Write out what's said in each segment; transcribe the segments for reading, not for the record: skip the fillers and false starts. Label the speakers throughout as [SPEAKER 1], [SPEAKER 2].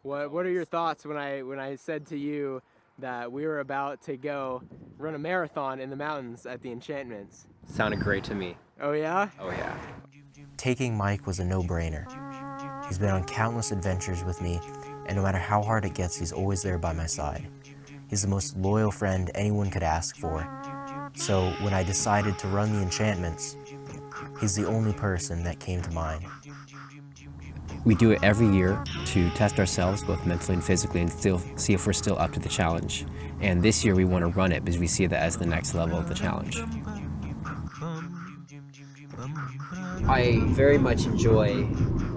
[SPEAKER 1] What are your thoughts when I said to you that we were about to go run a marathon in the mountains at the Enchantments?
[SPEAKER 2] Sounded great to me.
[SPEAKER 1] Oh yeah?
[SPEAKER 2] Oh yeah.
[SPEAKER 3] Taking Mike was a no-brainer. He's been on countless adventures with me, and no matter how hard it gets, he's always there by my side. He's the most loyal friend anyone could ask for. So when I decided to run the Enchantments, he's the only person that came to mind.
[SPEAKER 2] We do it every year to test ourselves both mentally and physically and still see if we're still up to the challenge. And this year we want to run it because we see that as the next level of the challenge. I very much enjoy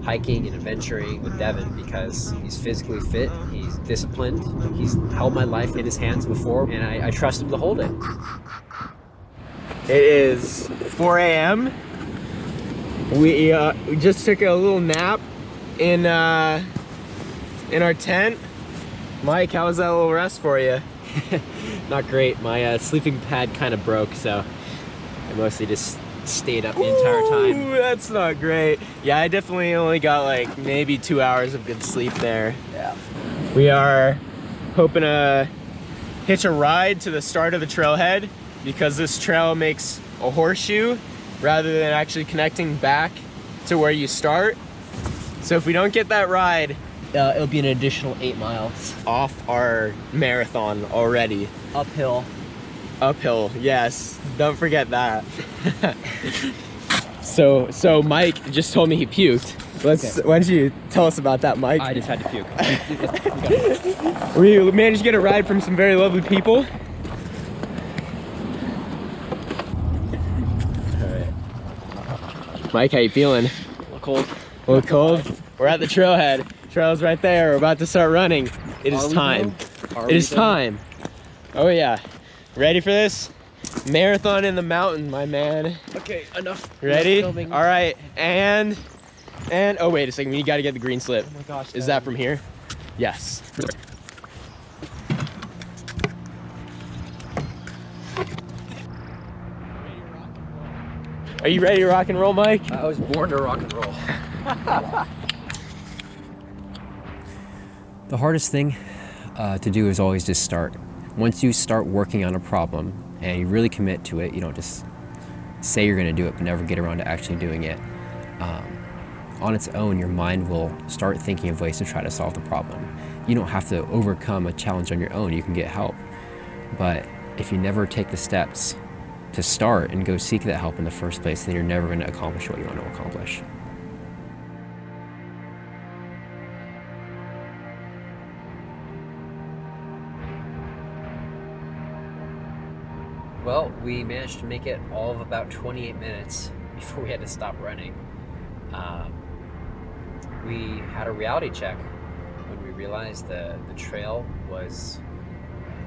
[SPEAKER 2] hiking and adventuring with Devin because he's physically fit, he's disciplined, he's held my life in his hands before, and I trust him to hold it.
[SPEAKER 1] It is 4 a.m. We just took a little nap in our tent. Mike, how was that little rest for you?
[SPEAKER 2] Not great. My sleeping pad kind of broke, so I mostly just stayed up the entire time.
[SPEAKER 1] Ooh, that's not great. Yeah, I definitely only got like maybe 2 hours of good sleep there.
[SPEAKER 2] Yeah.
[SPEAKER 1] We are hoping to hitch a ride to the start of the trailhead because this trail makes a horseshoe rather than actually connecting back to where you start. So if we don't get that ride,
[SPEAKER 2] It'll be an additional 8 miles.
[SPEAKER 1] off our marathon already.
[SPEAKER 2] Uphill.
[SPEAKER 1] Uphill, yes. Don't forget that. So Mike just told me he puked.
[SPEAKER 2] Okay.
[SPEAKER 1] Why don't you tell us about that, Mike?
[SPEAKER 2] I just had to puke.
[SPEAKER 1] We managed to get a ride from some very lovely people. All right. Mike, how you feeling?
[SPEAKER 2] A little cold.
[SPEAKER 1] A little cold? We're at the trailhead. Trail's right there. We're about to start running. It is time. It is time. Oh yeah. Ready for this? Marathon in the mountain, my man.
[SPEAKER 2] Okay, enough.
[SPEAKER 1] Ready?
[SPEAKER 2] Enough filming.
[SPEAKER 1] All right. And oh wait a second. We got to get the green slip.
[SPEAKER 2] Oh my gosh.
[SPEAKER 1] Is that from here? Yes. Are you ready to rock and roll, Mike?
[SPEAKER 2] I was born to rock and roll. The hardest thing to do is always just start. Once you start working on a problem and you really commit to it, you don't just say you're going to do it but never get around to actually doing it. On its own, your mind will start thinking of ways to try to solve the problem. You don't have to overcome a challenge on your own. You can get help. But if you never take the steps to start and go seek that help in the first place, then you're never going to accomplish what you want to accomplish. Well, we managed to make it all of about 28 minutes before we had to stop running. We had a reality check when we realized the trail was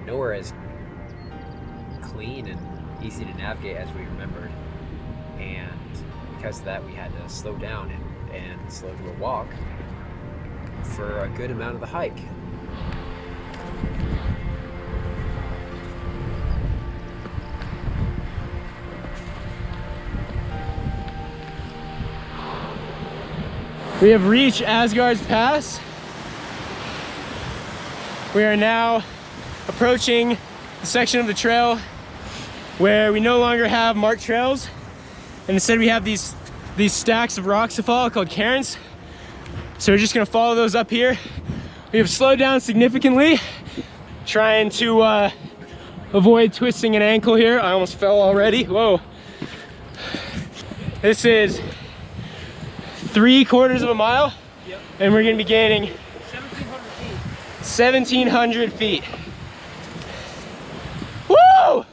[SPEAKER 2] nowhere as clean and easy to navigate as we remembered. And because of that, we had to slow down and slow to a walk for a good amount of the hike.
[SPEAKER 1] We have reached Asgard's Pass. We are now approaching the section of the trail where we no longer have marked trails, and instead we have these stacks of rocks to follow called cairns. So we're just gonna follow those up here. We have slowed down significantly, trying to avoid twisting an ankle here. I almost fell already. Whoa. This is 3/4 of a mile. Yep. And we're gonna be gaining 1,700 feet. Woo!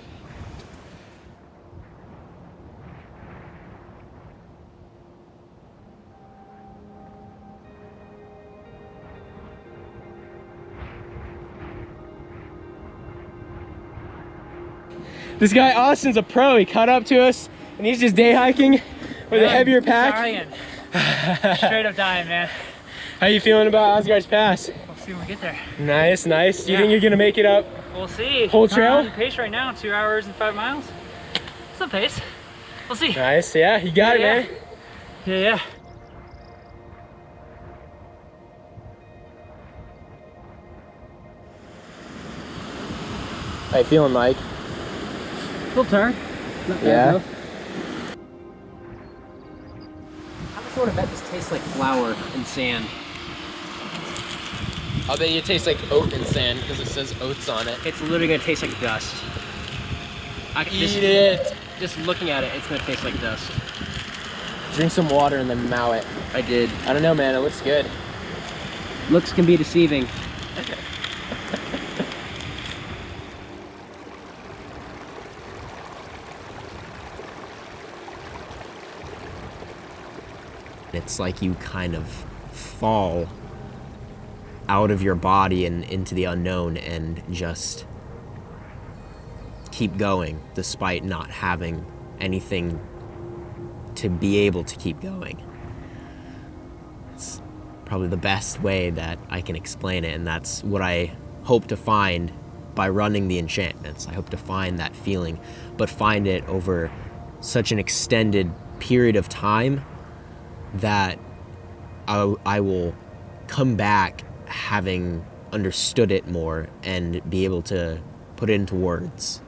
[SPEAKER 1] This guy Austin's a pro. He caught up to us and he's just day hiking with a heavier pack.
[SPEAKER 4] Dying. Straight up dying, man.
[SPEAKER 1] How you feeling about Asgard's Pass?
[SPEAKER 4] We'll see when we get there.
[SPEAKER 1] Nice, nice. Do you think you're gonna make it up?
[SPEAKER 4] We'll see.
[SPEAKER 1] Whole trail?
[SPEAKER 4] On the pace right now, 2 hours and 5 miles. It's a pace. We'll see.
[SPEAKER 1] Nice, yeah, you got it, man.
[SPEAKER 4] Yeah.
[SPEAKER 1] How you feeling, Mike?
[SPEAKER 4] Little tired. Not bad,
[SPEAKER 1] Yeah.
[SPEAKER 4] though.
[SPEAKER 2] I sort of bet this tastes like flour and sand.
[SPEAKER 1] I'll bet you it tastes like oat and sand because it says oats on it.
[SPEAKER 2] It's literally gonna taste like dust.
[SPEAKER 1] Eat it!
[SPEAKER 2] Just looking at it, it's gonna taste like dust.
[SPEAKER 1] Drink some water and then mow it.
[SPEAKER 2] I did.
[SPEAKER 1] I don't know, man, it looks good.
[SPEAKER 2] Looks can be deceiving. It's like you kind of fall out of your body and into the unknown and just keep going despite not having anything to be able to keep going. It's probably the best way that I can explain it, and that's what I hope to find by running the enchantments. I hope to find that feeling, but find it over such an extended period of time that I will come back having understood it more and be able to put it into words.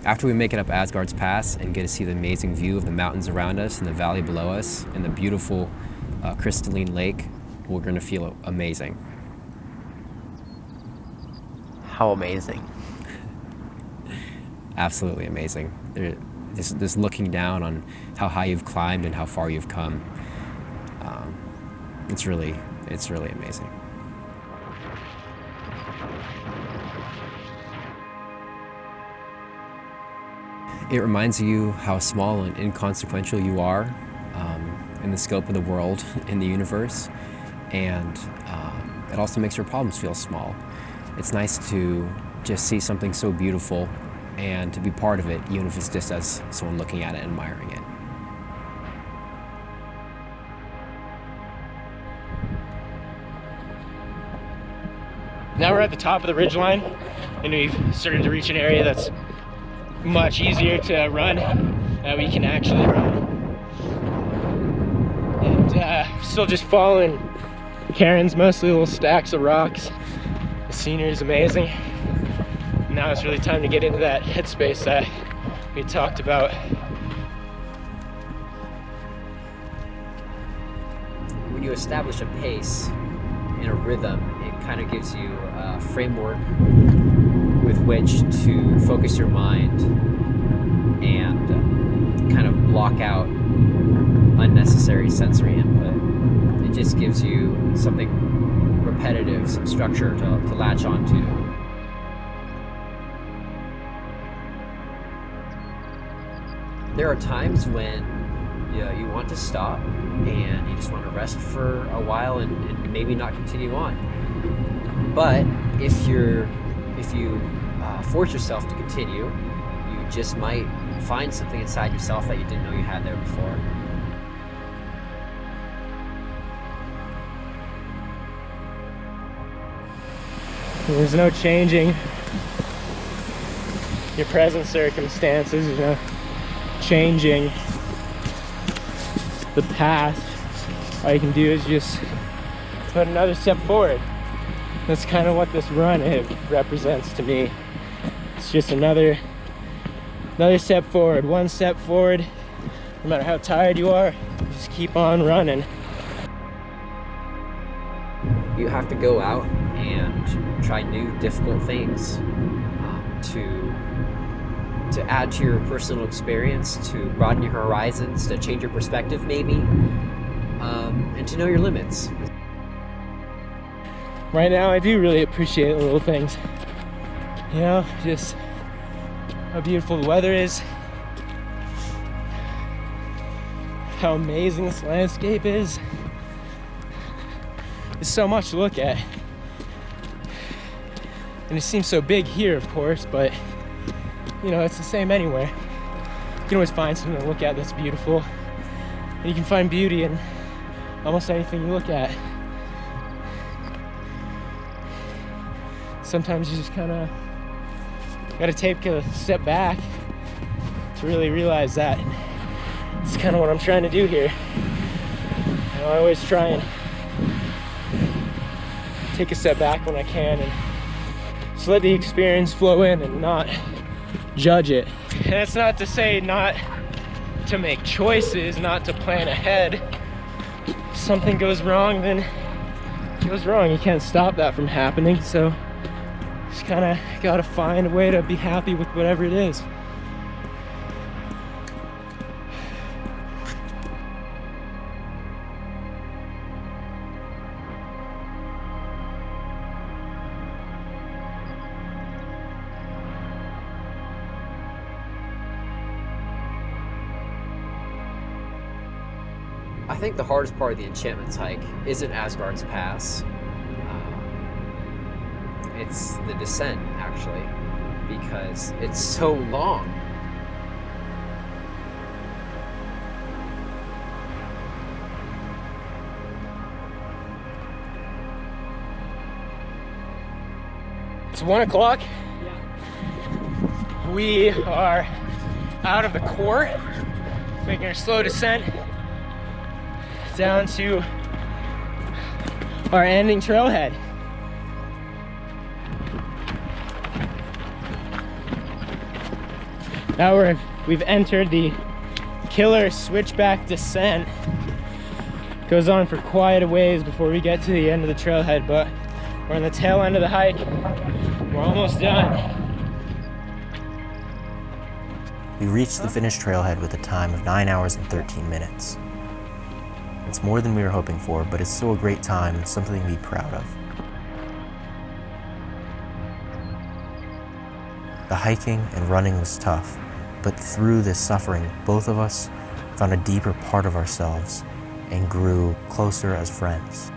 [SPEAKER 2] After we make it up Asgard's Pass and get to see the amazing view of the mountains around us and the valley below us and the beautiful crystalline lake, we're going to feel amazing.
[SPEAKER 3] How amazing.
[SPEAKER 2] Absolutely amazing. Just looking down on how high you've climbed and how far you've come. It's really amazing. It reminds you how small and inconsequential you are in the scope of the world, in the universe, and it also makes your problems feel small. It's nice to just see something so beautiful and to be part of it, even if it's just as someone looking at it and admiring it.
[SPEAKER 1] Now we're at the top of the ridgeline, and we've started to reach an area that's much easier to run, that we can actually run. And still just following cairns, mostly little stacks of rocks. The scenery is amazing. Now it's really time to get into that headspace that we talked about.
[SPEAKER 2] When you establish a pace and a rhythm, it kind of gives you a framework with which to focus your mind and kind of block out unnecessary sensory input. It just gives you something repetitive, some structure to latch onto. There are times when you want to stop and you just want to rest for a while and maybe not continue on. But if you force yourself to continue, you just might find something inside yourself that you didn't know you had there before.
[SPEAKER 1] There's no changing your present circumstances, there's no changing the past. All you can do is just put another step forward. That's kind of what this run represents to me. It's just another step forward, one step forward. No matter how tired you are, just keep on running.
[SPEAKER 2] You have to go out and try new, difficult things to add to your personal experience, to broaden your horizons, to change your perspective maybe, and to know your limits.
[SPEAKER 1] Right now, I do really appreciate the little things. You know, just how beautiful the weather is, how amazing this landscape is. There's so much to look at. And it seems so big here, of course, but you know, it's the same anywhere. You can always find something to look at that's beautiful. And you can find beauty in almost anything you look at. Sometimes you just kind of gotta take a step back to really realize that. It's kind of what I'm trying to do here. You know, I always try and take a step back when I can and Just let the experience flow in and not judge it. And it's not to say not to make choices, not to plan ahead. If something goes wrong, then it goes wrong. You can't stop that from happening, so just kind of gotta find a way to be happy with whatever it is.
[SPEAKER 2] I think the hardest part of the Enchantments hike isn't Asgard's Pass. It's the descent, actually, because it's so long.
[SPEAKER 1] It's 1 o'clock. We are out of the core, making a slow descent down to our ending trailhead. Now we've entered the killer switchback descent. Goes on for quite a ways before we get to the end of the trailhead, but we're on the tail end of the hike. We're almost done.
[SPEAKER 3] We reached the finished trailhead with a time of 9 hours and 13 minutes. It's more than we were hoping for, but it's still a great time and something to be proud of. The hiking and running was tough, but through this suffering, both of us found a deeper part of ourselves and grew closer as friends.